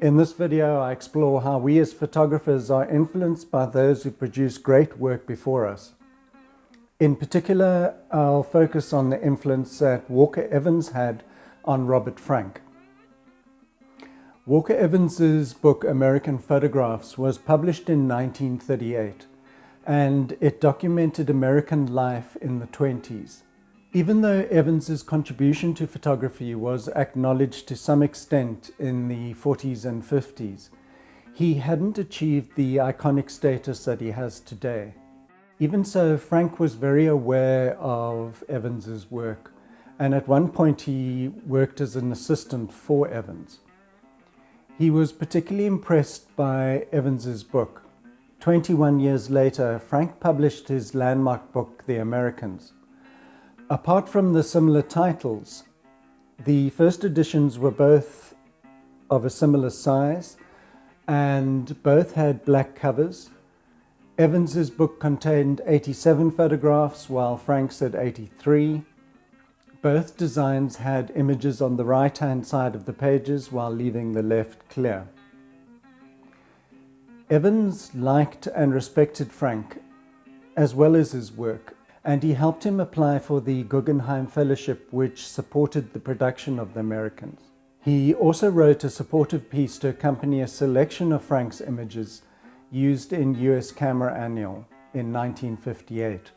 In this video, I explore how we as photographers are influenced by those who produce great work before us. In particular, I'll focus on the influence that Walker Evans had on Robert Frank. Walker Evans's book American Photographs was published in 1938, and it documented American life in the 20s. Even though Evans's contribution to photography was acknowledged to some extent in the 40s and 50s, he hadn't achieved the iconic status that he has today. Even so, Frank was very aware of Evans's work, and at one point he worked as an assistant for Evans. He was particularly impressed by Evans's book. 21 years later, Frank published his landmark book, The Americans. Apart from the similar titles, the first editions were both of a similar size and both had black covers. Evans's book contained 87 photographs while Frank's had 83. Both designs had images on the right-hand side of the pages while leaving the left clear. Evans liked and respected Frank as well as his work, and he helped him apply for the Guggenheim Fellowship, which supported the production of The Americans. He also wrote a supportive piece to accompany a selection of Frank's images used in US Camera Annual in 1958.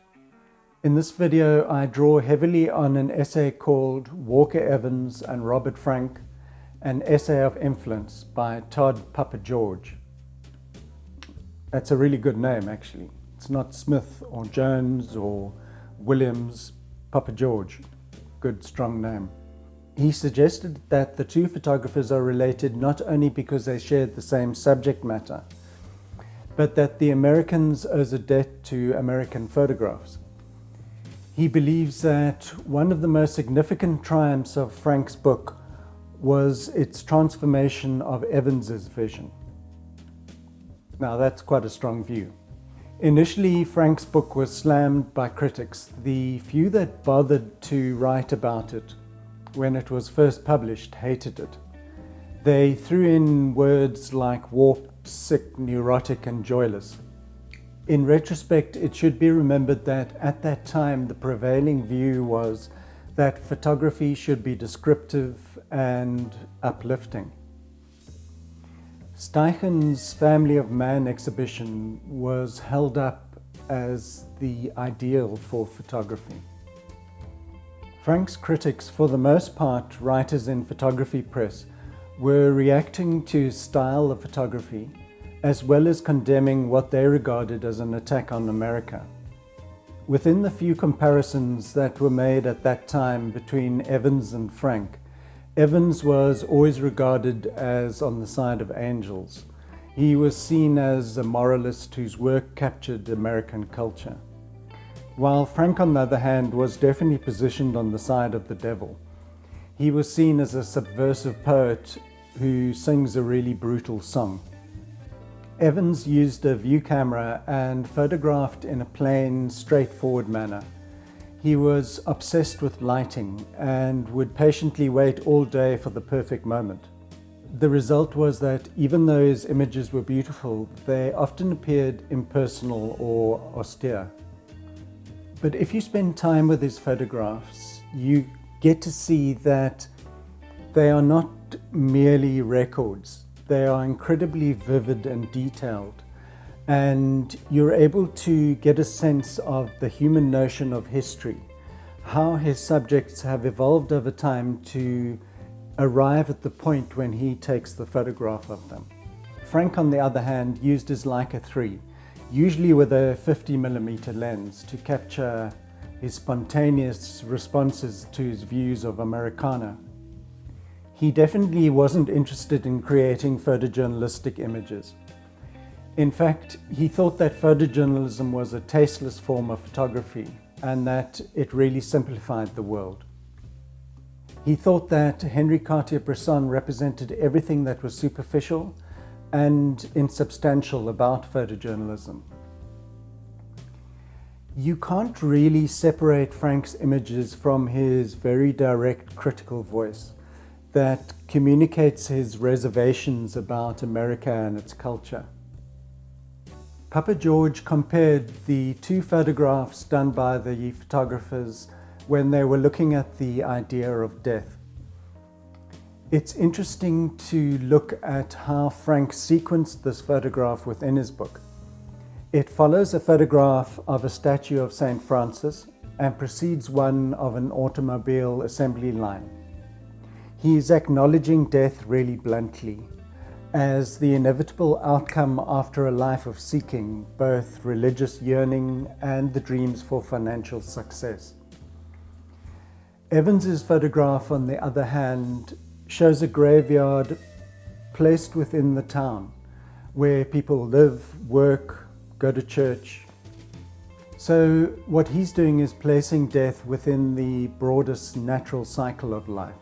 In this video, I draw heavily on an essay called Walker Evans and Robert Frank, an Essay of Influence by Tod Papageorge. That's a really good name, actually. It's not Smith or Jones or Williams, Papageorge. Good, strong name. He suggested that the two photographers are related not only because they shared the same subject matter, but that The Americans owes a debt to American photographs. He believes that one of the most significant triumphs of Frank's book was its transformation of Evans's vision. Now that's quite a strong view. Initially, Frank's book was slammed by critics. The few that bothered to write about it when it was first published hated it. They threw in words like warped, sick, neurotic, and joyless. In retrospect, it should be remembered that at that time the prevailing view was that photography should be descriptive and uplifting. Steichen's Family of Man exhibition was held up as the ideal for photography. Frank's critics, for the most part writers in photography press, were reacting to his style of photography as well as condemning what they regarded as an attack on America. Within the few comparisons that were made at that time between Evans and Frank, Evans was always regarded as on the side of angels. He was seen as a moralist whose work captured American culture, while Frank, on the other hand, was definitely positioned on the side of the devil. He was seen as a subversive poet who sings a really brutal song. Evans used a view camera and photographed in a plain, straightforward manner. He was obsessed with lighting and would patiently wait all day for the perfect moment. The result was that even though his images were beautiful, they often appeared impersonal or austere. But if you spend time with his photographs, you get to see that they are not merely records. They are incredibly vivid and detailed, and you're able to get a sense of the human notion of history, how his subjects have evolved over time to arrive at the point when he takes the photograph of them. Frank, on the other hand, used his Leica 3, usually with a 50mm lens, to capture his spontaneous responses to his views of Americana. He definitely wasn't interested in creating photojournalistic images. In fact, he thought that photojournalism was a tasteless form of photography and that it really simplified the world. He thought that Henri Cartier-Bresson represented everything that was superficial and insubstantial about photojournalism. You can't really separate Frank's images from his very direct critical voice. that communicates his reservations about America and its culture. Papageorge compared the two photographs done by the photographers when they were looking at the idea of death. It's interesting to look at how Frank sequenced this photograph within his book. It follows a photograph of a statue of St. Francis and precedes one of an automobile assembly line. He's acknowledging death really bluntly as the inevitable outcome after a life of seeking both religious yearning and the dreams for financial success. Evans's photograph, on the other hand, shows a graveyard placed within the town where people live, work, go to church. So what he's doing is placing death within the broadest natural cycle of life.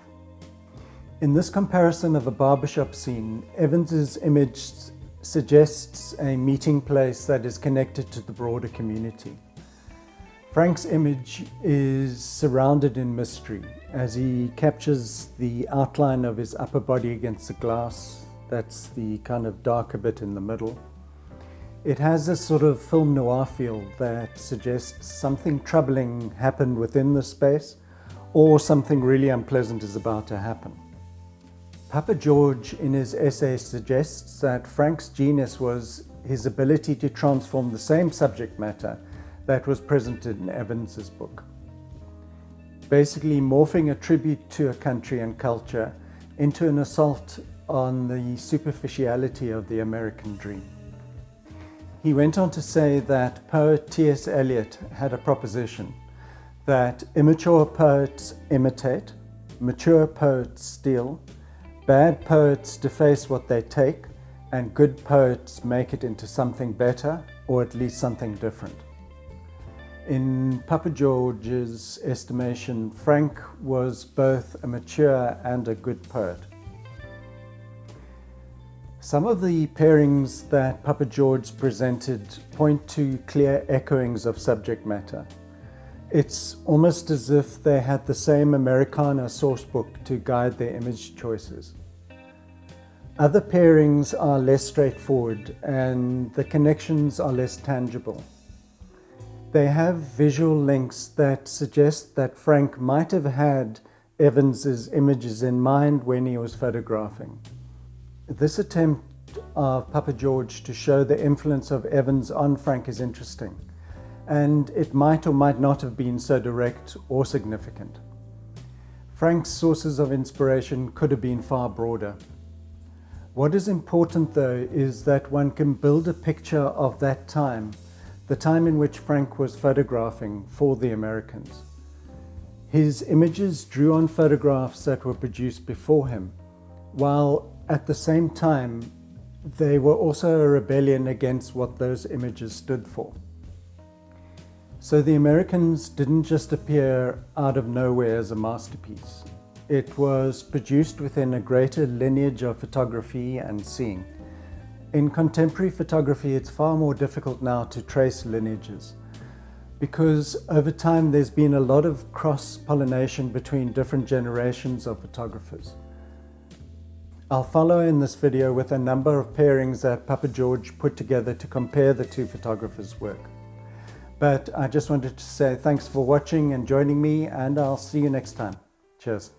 In this comparison of a barbershop scene, Evans's image suggests a meeting place that is connected to the broader community. Frank's image is surrounded in mystery as he captures the outline of his upper body against the glass. That's the kind of darker bit in the middle. It has a sort of film noir feel that suggests something troubling happened within the space or something really unpleasant is about to happen. Papageorge in his essay suggests that Frank's genius was his ability to transform the same subject matter that was present in Evans's book. Basically morphing a tribute to a country and culture into an assault on the superficiality of the American dream. He went on to say that poet T.S. Eliot had a proposition that immature poets imitate, mature poets steal, bad poets deface what they take, and good poets make it into something better, or at least something different. In Papageorge's estimation, Frank was both a mature and a good poet. Some of the pairings that Papageorge presented point to clear echoings of subject matter. It's almost as if they had the same Americana sourcebook to guide their image choices. Other pairings are less straightforward and the connections are less tangible. They have visual links that suggest that Frank might have had Evans's images in mind when he was photographing. This attempt of Papageorge to show the influence of Evans on Frank is interesting, and it might or might not have been so direct or significant. Frank's sources of inspiration could have been far broader. What is important, though, is that one can build a picture of that time, the time in which Frank was photographing for the Americans. His images drew on photographs that were produced before him, while at the same time they were also a rebellion against what those images stood for. So the Americans didn't just appear out of nowhere as a masterpiece. It was produced within a greater lineage of photography and seeing. In contemporary photography, it's far more difficult now to trace lineages because over time there's been a lot of cross-pollination between different generations of photographers. I'll follow in this video with a number of pairings that Papageorge put together to compare the two photographers' work. But I just wanted to say thanks for watching and joining me, and I'll see you next time. Cheers.